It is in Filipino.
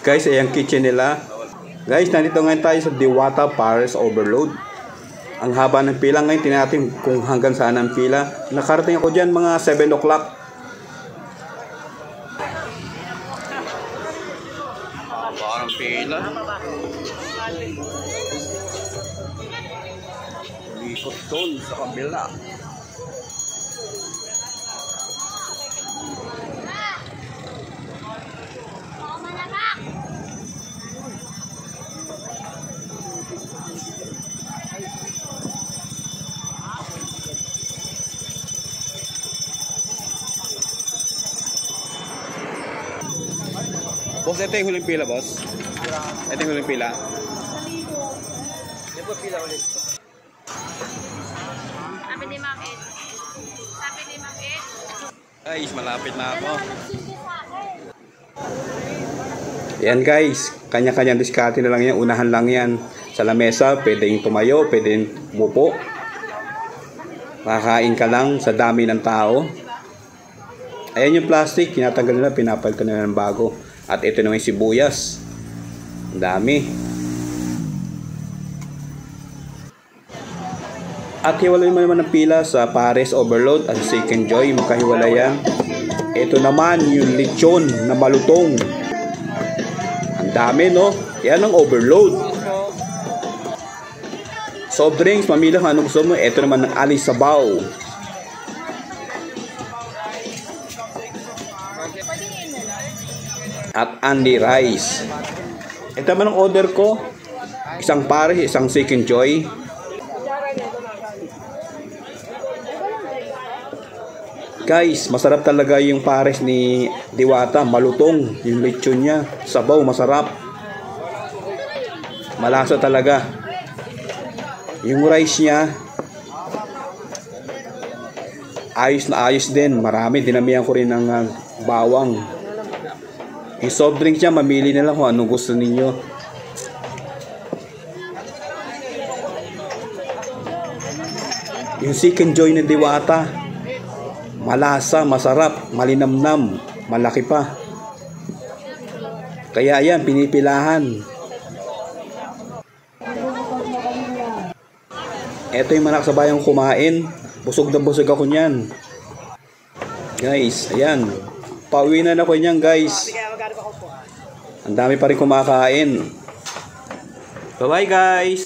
Guys, ayan kitchen nila. Guys, nandito ngayon tayo sa Diwata Paris Overload. Ang haba ng pila ngayon, tinatin kung hanggang saan ang pila. Nakarating ako dyan mga 7 o'clock. Haba ng pila. Likot doon sa kabila. Boss, ito yung huling pila, boss. Ito yung huling pila. Ito pila ulit. Sabi ni Ma'am Ed. Guys, malapit na ako. Yan guys, kanya-kanyang diskarte na lang yan. Unahan lang yan. Sa lamesa, pwede yung tumayo, pwede yung umupo. Makakain ka lang sa dami ng tao. Ayan yung plastic, kinatanggal nila, pinapalit ko na ng bago. At ito naman yung sibuyas. Ang dami. At hiwalay naman ng pila sa Paris Overload at Second Joy. Magkahiwalay yan. Ito naman yung lechon na malutong. Ang dami, no? Yan ang overload. Soft drinks, mamili kung anong gusto mo. Ito naman ang alisabaw. At Andy Rice. Ito naman ang order ko. Isang Paris, isang Second Joy. Guys, masarap talaga yung Paris ni Diwata. Malutong yung lechon niya. Sabaw, masarap. Malasa talaga. Yung rice niya, ayos na ayos din. Marami, dinamihan ko rin ng bawang. Yung soft drink niya, mamili na lang kung anong gusto ninyo. Yung Second Joy ng Diwata, malasa, masarap, malinamnam, malaki pa. Kaya yan, pinipilahan. Ito yung mga nakasabayang kumain. Busog na busog ako niyan. Guys, ayan. Pauwi na ako niyan, guys. Ang dami pa rin kumakain. Bye-bye, guys.